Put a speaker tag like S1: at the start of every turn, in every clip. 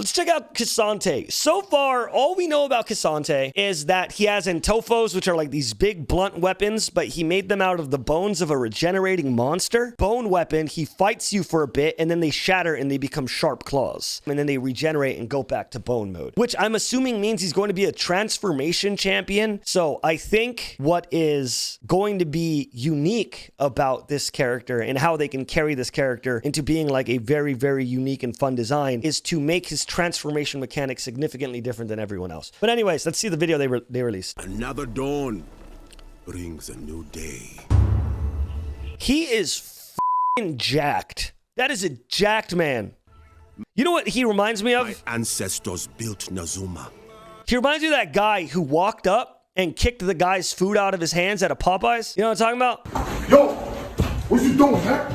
S1: Let's check out K'Sante. So far, all we know about K'Sante is that he has Entofos, which are like these big blunt weapons, but he made them out of the bones of a regenerating monster. Bone weapon, he fights you for a bit, and then they shatter and they become sharp claws. And then they regenerate and go back to bone mode, which I'm assuming means he's going to be a transformation champion. So I think what is going to be unique about this character and how they can carry this character into being like a very, very unique and fun design is to make his transformation mechanics significantly different than everyone else. But anyways, let's see the video they released.
S2: Another dawn brings a new day.
S1: He is f***ing jacked. That is a jacked man. You know what he reminds me of?
S2: My ancestors built Nazuma.
S1: He reminds me of that guy who walked up and kicked the guy's food out of his hands at a Popeyes. You know what I'm talking about?
S3: Yo, what you doing, man?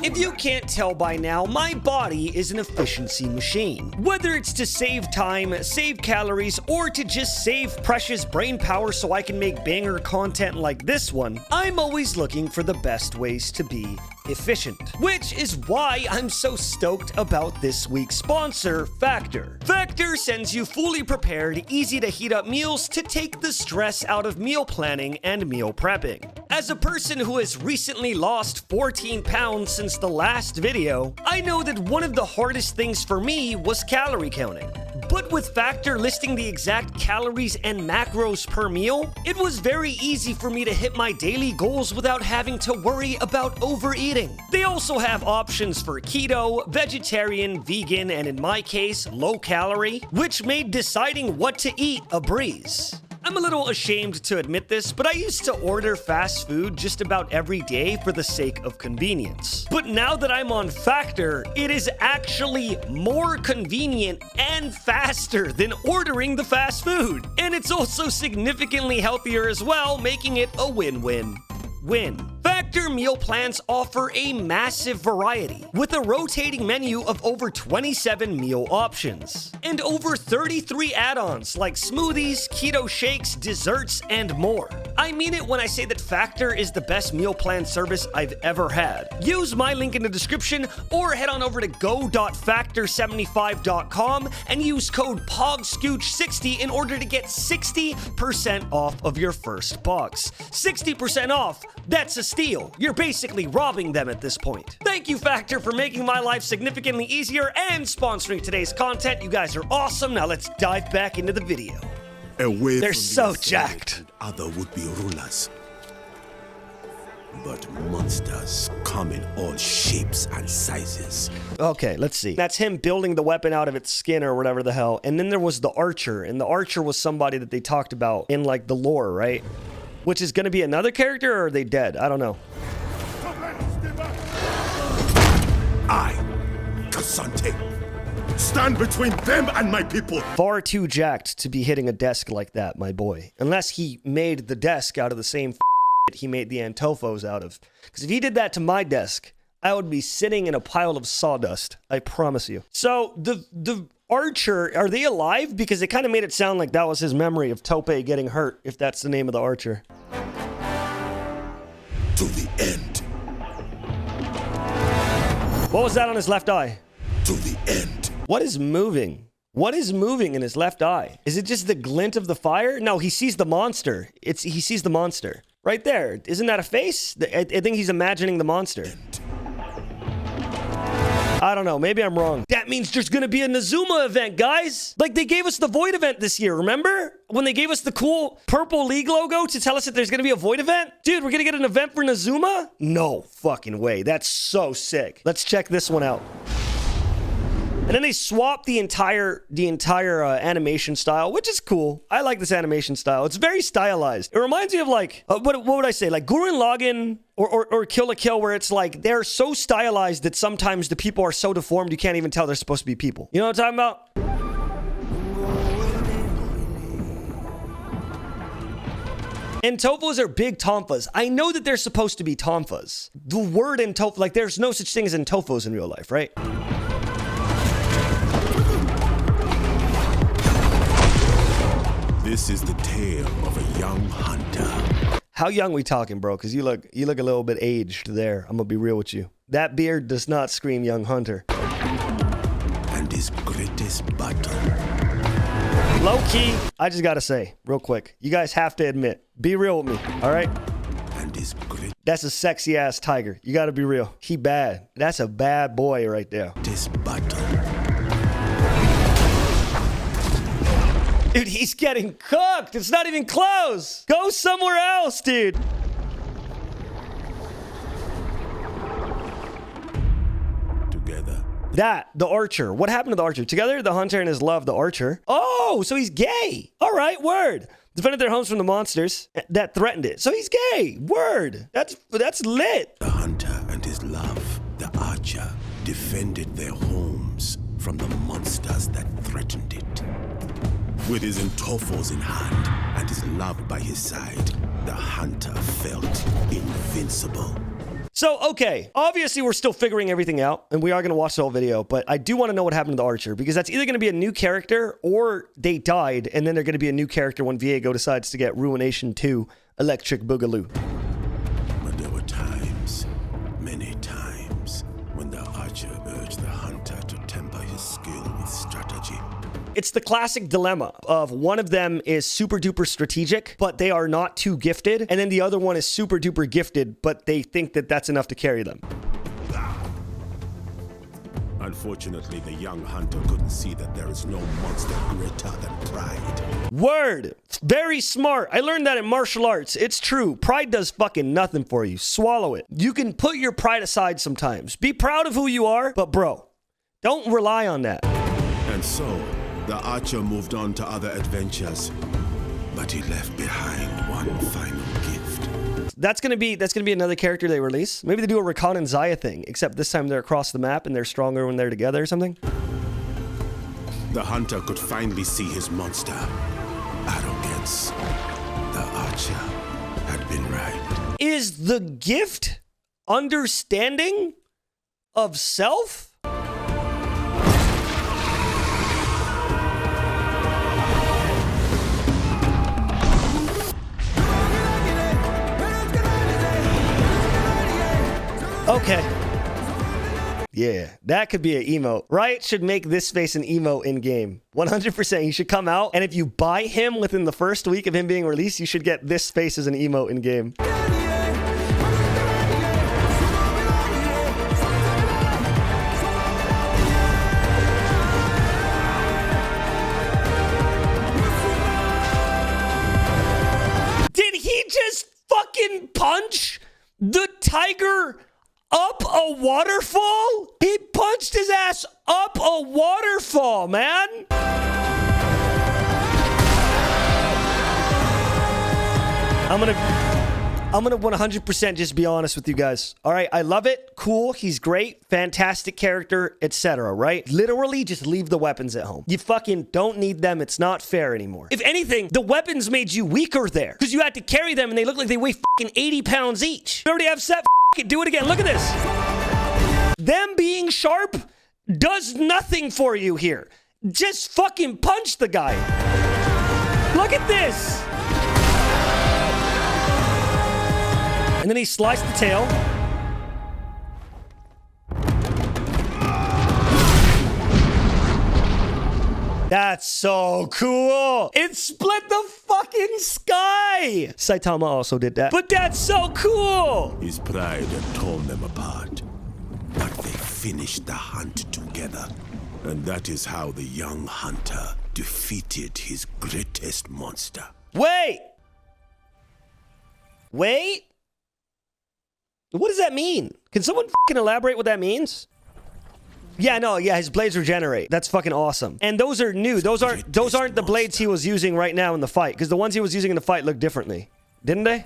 S1: If you can't tell by now, my body is an efficiency machine. Whether it's to save time, save calories, or to just save precious brain power so I can make banger content like this one, I'm always looking for the best ways to be efficient. Which is why I'm so stoked about this week's sponsor, Factor. Factor sends you fully prepared, easy to heat up meals to take the stress out of meal planning and meal prepping. As a person who has recently lost 14 pounds since the last video, I know that one of the hardest things for me was calorie counting. But with Factor listing the exact calories and macros per meal, it was very easy for me to hit my daily goals without having to worry about overeating. They also have options for keto, vegetarian, vegan, and in my case, low calorie, which made deciding what to eat a breeze. I'm a little ashamed to admit this, but I used to order fast food just about every day for the sake of convenience. But now that I'm on Factor, it is actually more convenient and faster than ordering the fast food. And it's also significantly healthier as well, making it a win-win. Factor meal plans offer a massive variety with a rotating menu of over 27 meal options and over 33 add-ons like smoothies, keto shakes, desserts, and more. I mean it when I say that Factor is the best meal plan service I've ever had. Use my link in the description or head on over to go.factor75.com and use code POGSCOOCH60 in order to get 60% off of your first box. 60% off. That's a steal. You're basically robbing them at this point. Thank you, Factor, for making my life significantly easier and sponsoring today's content. You guys are awesome. Now let's dive back into the video.
S2: Away
S1: They're
S2: from
S1: so
S2: the
S1: jacked.
S2: and other would-be rulers. But monsters come in all shapes and sizes.
S1: Okay, let's see. That's him building the weapon out of its skin or whatever the hell. And then there was the archer. And the archer was somebody that they talked about in like the lore, right? Which is going to be another character, or are they dead? I don't know.
S2: I, K'Sante, stand between them and my people.
S1: Far too jacked to be hitting a desk like that, my boy. Unless he made the desk out of the same he made the Entofos out of. Because if he did that to my desk, I would be sitting in a pile of sawdust. I promise you. So the archer, are they alive? Because it kind of made it sound like that was his memory of Tope getting hurt, if that's the name of the archer.
S2: To the end.
S1: What was that on his left eye?
S2: To the end.
S1: What is moving? What is moving in his left eye? Is it just the glint of the fire? No, he sees the monster. He sees the monster. Right there. Isn't that a face? I think he's imagining the monster. I don't know. Maybe I'm wrong. That means there's going to be a Nazuma event, guys. Like they gave us the Void event this year. Remember? When they gave us the cool purple league logo to tell us that there's going to be a Void event? Dude, we're going to get an event for Nazuma? No fucking way. That's so sick. Let's check this one out. And then they swapped the entire animation style, which is cool. I like this animation style. It's very stylized. It reminds me of like, what would I say? Like Gurren Lagann or Kill la Kill, where it's like they're so stylized that sometimes the people are so deformed you can't even tell they're supposed to be people. You know what I'm talking about? Entofos are big tonfas. I know that they're supposed to be tonfas. The word Entofa, like there's no such thing as Entofos in real life, right?
S2: This is the tale of a young hunter.
S1: How young we talking, bro? Because you look a little bit aged there. I'm gonna be real with you. That beard does not scream young hunter.
S2: And his greatest battle.
S1: Low key, I just gotta say, real quick, you guys have to admit, be real with me, all right?
S2: And his
S1: That's a sexy ass tiger. You gotta be real. He bad. That's a bad boy right there.
S2: greatest battle.
S1: Dude, he's getting cooked. It's not even close. Go somewhere else, dude.
S2: Together.
S1: That, the archer. What happened to the archer? Together, the hunter and his love, the archer. Oh, so he's gay. All right, word. Defended their homes from the monsters that threatened it. So he's gay. Word. That's lit.
S2: The hunter and his love, the archer, defended their homes from the monsters that threatened it. With his Entofos in hand and his love by his side, the hunter felt invincible.
S1: So, okay, obviously we're still figuring everything out, and we are going to watch the whole video, but I do want to know what happened to the archer, because that's either going to be a new character, or they died, and then they're going to be a new character when Viego decides to get Ruination 2 Electric Boogaloo.
S2: But there were times, many times, when the archer urged the hunter to temper his skill with strategy.
S1: It's the classic dilemma of one of them is super duper strategic, but they are not too gifted. And then the other one is super duper gifted, but they think that that's enough to carry them.
S2: Unfortunately, the young hunter couldn't see that there is no monster greater than pride.
S1: Word. Very smart. I learned that in martial arts. It's true. Pride does fucking nothing for you. Swallow it. You can put your pride aside sometimes. Be proud of who you are, but bro, don't rely on that.
S2: And so, the archer moved on to other adventures, but he left behind one final gift.
S1: That's gonna be another character they release. Maybe they do a Rakan and Zaya thing, except this time they're across the map and they're stronger when they're together or something.
S2: The hunter could finally see his monster. Arrogance. The archer had been right.
S1: Is the gift understanding of self? Okay. Yeah, that could be an emote. Riot should make this face an emote in-game. 100%. He should come out, and if you buy him within the first week of him being released, you should get this face as an emote in-game. Did he just fucking punch the tiger up a waterfall? He punched his ass up a waterfall, man. I'm gonna 100% just be honest with you guys. All right, I love it. Cool, he's great, fantastic character, etc. Right? Literally, just leave the weapons at home. You fucking don't need them. It's not fair anymore. If anything, the weapons made you weaker there because you had to carry them, and they look like they weigh fucking 80 pounds each. You already have set. Do it again. Look at this. Them being sharp does nothing for you here. Just fucking punch the guy. Look at this. And then he sliced the tail. That's so cool. It split the fucking sky. Saitama also did that. But that's so cool.
S2: His pride had torn them apart, but they finished the hunt together. And that is how the young hunter defeated his greatest monster.
S1: Wait. Wait. What does that mean? Can someone fucking elaborate what that means? Yeah, no, yeah, his blades regenerate. That's fucking awesome. And those are new. Those aren't the blades he was using right now in the fight, because the ones he was using in the fight look differently. Didn't they?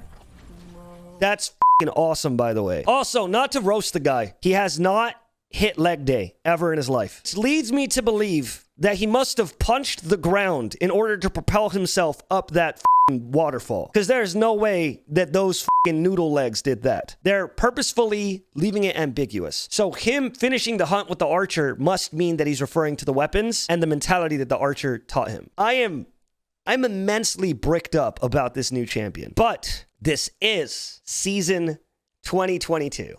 S1: That's fucking awesome, by the way. Also, not to roast the guy, he has not hit leg day ever in his life. This leads me to believe that he must have punched the ground in order to propel himself up that waterfall, because there's no way that those noodle legs did that. They're purposefully leaving it ambiguous. So him finishing the hunt with the archer must mean that he's referring to the weapons and the mentality that the archer taught him. I'm immensely bricked up about this new champion, but this is season 2022.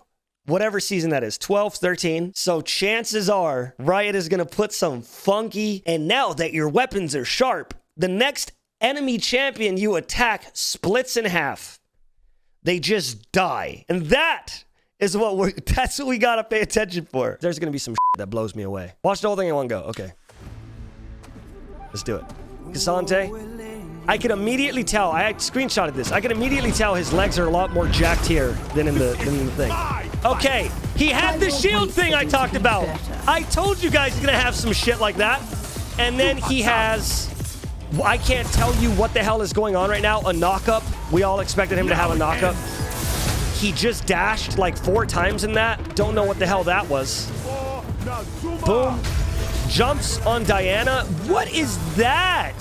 S1: whatever season that is, 12, 13. So chances are Riot is going to put some funky, and now that your weapons are sharp, the next enemy champion you attack splits in half. They just die. And that's what we got to pay attention for. There's going to be some that blows me away. Watch the whole thing in one go. Okay. Let's do it. K'Sante. I can immediately tell. I screenshotted this. I can immediately tell his legs are a lot more jacked here than in the thing. Okay. He had the shield thing I talked about. I told you guys he's going to have some shit like that. And then he has... I can't tell you what the hell is going on right now. A knock-up. We all expected him to have a knock-up. He just dashed like 4 times in that. Don't know what the hell that was. Boom. Jumps on Diana. What is that?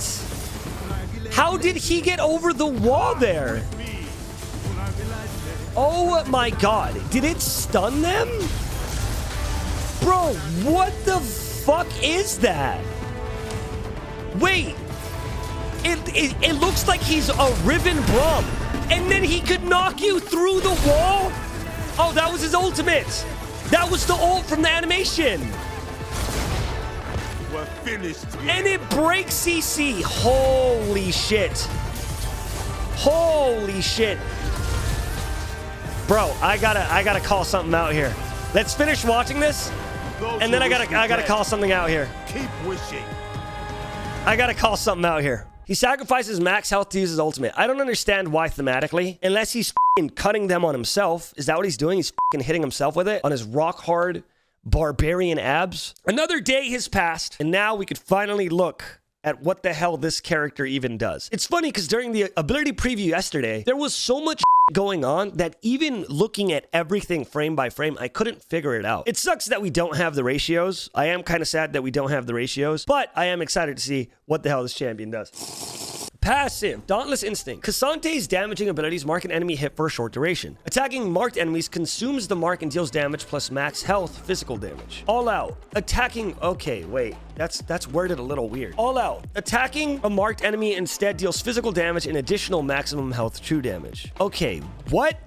S1: How did he get over the wall there? Oh my god. Did it stun them? Bro, what the fuck is that? Wait. It looks like he's a Riven Braum. And then he could knock you through the wall? Oh, that was his ultimate. That was the ult from the animation.
S2: We're finished.
S1: And it breaks CC. Holy shit. Holy shit. Bro, I gotta call something out here. Let's finish watching this. And then I gotta call something out here.
S2: Keep wishing.
S1: I gotta call something out here. He sacrifices max health to use his ultimate. I don't understand why thematically, unless he's f***ing cutting them on himself. Is that what he's doing? He's f***ing hitting himself with it on his rock hard barbarian abs. Another day has passed, and now we could finally look at what the hell this character even does. It's funny because during the ability preview yesterday, there was so much going on that even looking at everything frame by frame, I couldn't figure it out. It sucks that we don't have the ratios. I am kind of sad that we don't have the ratios, but I am excited to see what the hell this champion does. Passive, Dauntless Instinct. K'Sante's damaging abilities mark an enemy hit for a short duration. Attacking marked enemies consumes the mark and deals damage plus max health physical damage. All out. Attacking... Okay, wait. That's worded a little weird. All out. Attacking a marked enemy instead deals physical damage and additional maximum health true damage. Okay, what?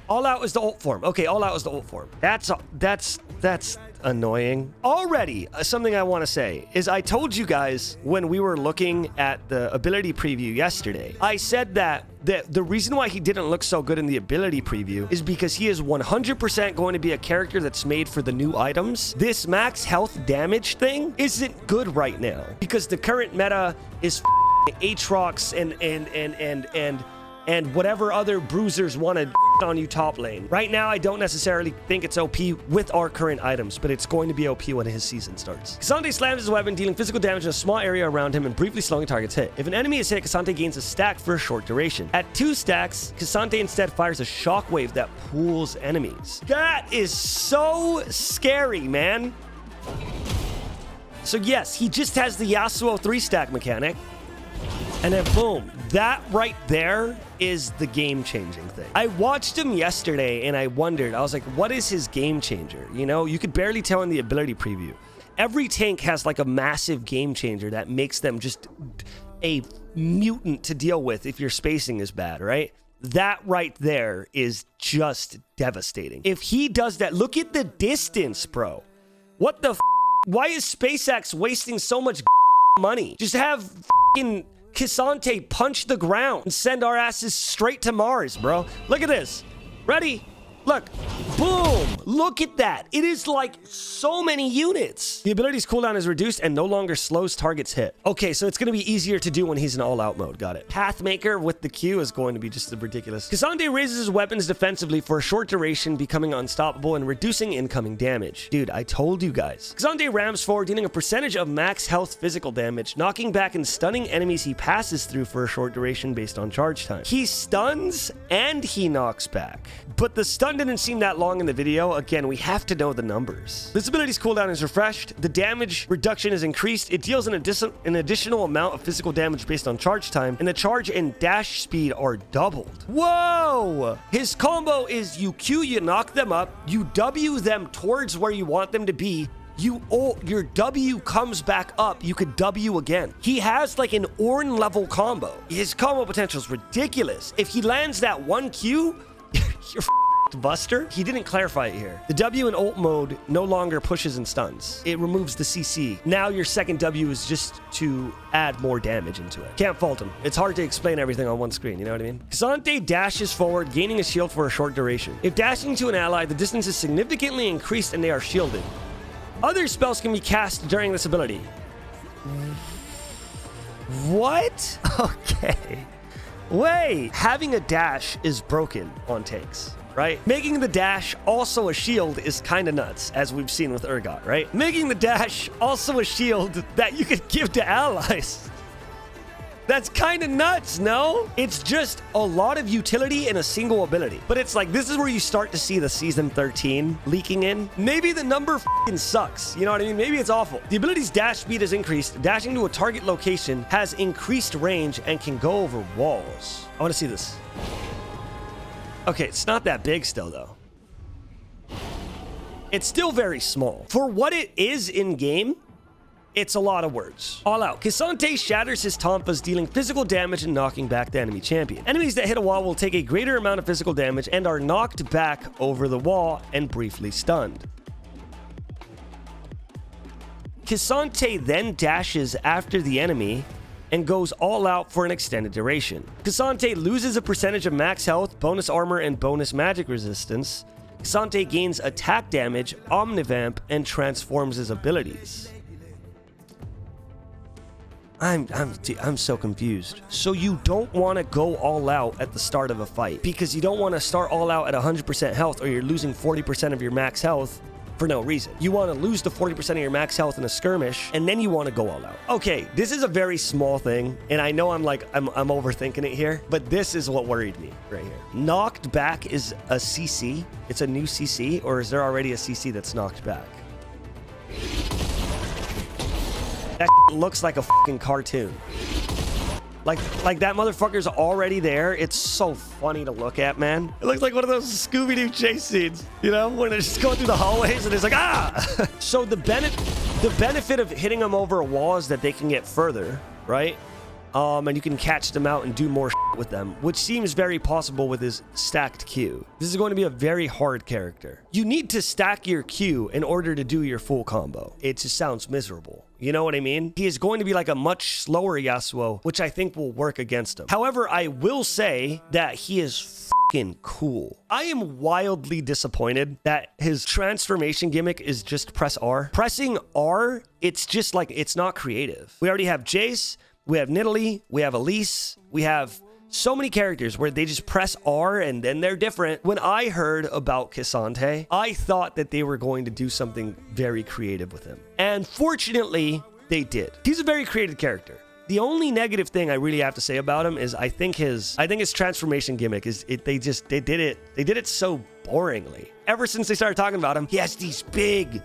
S1: All out is the ult form. Okay, all out is the ult form. That's annoying. Already, something I want to say is I told you guys when we were looking at the ability preview yesterday, I said that the reason why he didn't look so good in the ability preview is because he is 100% going to be a character that's made for the new items. This max health damage thing isn't good right now because the current meta is Aatrox and whatever other bruisers want to on you top lane. Right now, I don't necessarily think it's OP with our current items, but it's going to be OP when his season starts. K'Sante slams his weapon, dealing physical damage in a small area around him and briefly slowing a target's hit. If an enemy is hit, K'Sante gains a stack for a short duration. At 2 stacks, K'Sante instead fires a shockwave that pulls enemies. That is so scary, man. So yes, he just has the Yasuo 3-stack mechanic. And then boom, that right there is the game-changing thing. I watched him yesterday and I wondered, I was like, what is his game changer? You know, you could barely tell in the ability preview. Every tank has like a massive game changer that makes them just a mutant to deal with if your spacing is bad, right? That right there is just devastating. If he does that, look at the distance, bro. What the f? Why is SpaceX wasting so much money? Just have f***ing K'Sante punch the ground and send our asses straight to Mars, bro. Look at this. Ready? Look. Boom. Look at that. It is like so many units. The ability's cooldown is reduced and no longer slows targets hit. Okay, so it's going to be easier to do when he's in all-out mode. Got it. Pathmaker with the Q is going to be just ridiculous. K'Sante raises his weapons defensively for a short duration, becoming unstoppable and reducing incoming damage. Dude, I told you guys. K'Sante rams forward, dealing a percentage of max health physical damage, knocking back and stunning enemies he passes through for a short duration based on charge time. He stuns and he knocks back. But the stun didn't seem that long in the video. Again, we have to know the numbers. This ability's cooldown is refreshed. The damage reduction is increased. It deals an additional amount of physical damage based on charge time, and the charge and dash speed are doubled. Whoa! His combo is you Q, you knock them up, you W them towards where you want them to be, your W comes back up. You could W again. He has like an Ornn level combo. His combo potential is ridiculous. If he lands that 1Q, you're Buster. He didn't clarify it here. The W in ult mode no longer pushes and stuns. It removes the CC. Now your second W is just to add more damage into it. Can't fault him. It's hard to explain everything on one screen, you know what I mean? K'Sante dashes forward, gaining a shield for a short duration. If dashing to an ally, the distance is significantly increased and they are shielded. Other spells can be cast during this ability. What? Okay. Wait. Having a dash is broken on tanks, right? Making the dash also a shield is kind of nuts, as we've seen with Urgot, right? Making the dash also a shield that you could give to allies. That's kind of nuts, no? It's just a lot of utility in a single ability. But it's like, this is where you start to see the Season 13 leaking in. Maybe the number f***ing sucks. You know what I mean? Maybe it's awful. The ability's dash speed is increased. Dashing to a target location has increased range and can go over walls. I want to see this. Okay, it's not that big still, though. It's still very small. For what it is in-game, it's a lot of words. All out. K'Sante shatters his Tonfas, dealing physical damage and knocking back the enemy champion. Enemies that hit a wall will take a greater amount of physical damage and are knocked back over the wall and briefly stunned. K'Sante then dashes after the enemy and goes all out for an extended duration. K'Sante loses a percentage of max health, bonus armor, and bonus magic resistance. K'Sante gains attack damage, omnivamp, and transforms his abilities. I'm so confused. So you don't want to go all out at the start of a fight because you don't want to start all out at 100% health or you're losing 40% of your max health for no reason. You want to lose the 40% of your max health in a skirmish and then you want to go all out. Okay, this is a very small thing and I know I'm overthinking it here, but this is what worried me right here. Knocked back is a CC. It's a new CC, or is there already a CC that's knocked back? That looks like a fucking cartoon. Like that motherfucker's already there. It's so funny to look at, man. It looks like one of those Scooby-Doo chase scenes, you know, when they're just going through the hallways and it's like, ah! So the benefit of hitting them over a wall is that they can get further, right? And you can catch them out and do more with them, which seems very possible with his stacked Q. This is going to be a very hard character. You need to stack your Q in order to do your full combo. It just sounds miserable. You know what I mean? He is going to be like a much slower Yasuo, which I think will work against him. However, I will say that he is fucking cool. I am wildly disappointed that his transformation gimmick is just press R. Pressing R, it's just like, it's not creative. We already have Jace, we have Nidalee, we have Elise, we have so many characters where they just press R and then they're different. When I heard about K'Sante, I thought that they were going to do something very creative with him. And fortunately, they did. He's a very creative character. The only negative thing I really have to say about him is I think his transformation gimmick is they did it so boringly. Ever since they started talking about him, he has these big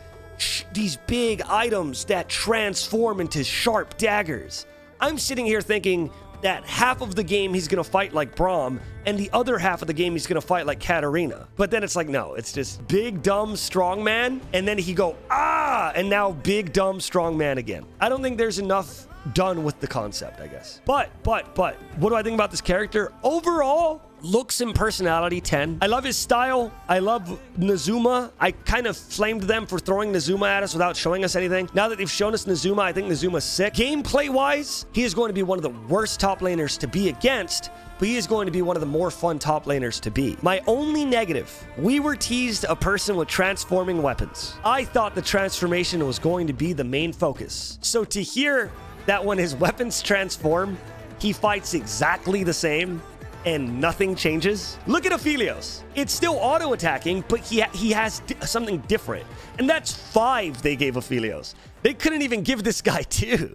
S1: items that transform into sharp daggers. I'm sitting here thinking that half of the game he's gonna fight like Braum, and the other half of the game he's gonna fight like Katarina. But then it's like, no, it's just big, dumb, strong man, and then he go, ah, and now big, dumb, strong man again. I don't think there's enough done with the concept, I guess. But, what do I think about this character? Overall, looks and personality, 10. I love his style. I love Nazuma. I kind of flamed them for throwing Nazuma at us without showing us anything. Now that they've shown us Nazuma, I think Nazuma's sick. Gameplay-wise, he is going to be one of the worst top laners to be against, but he is going to be one of the more fun top laners to be. My only negative, we were teased a person with transforming weapons. I thought the transformation was going to be the main focus. So to hear that when his weapons transform, he fights exactly the same, and nothing changes. Look at Aphelios. It's still auto-attacking, but he has something different. And that's 5 they gave Aphelios. They couldn't even give this guy 2.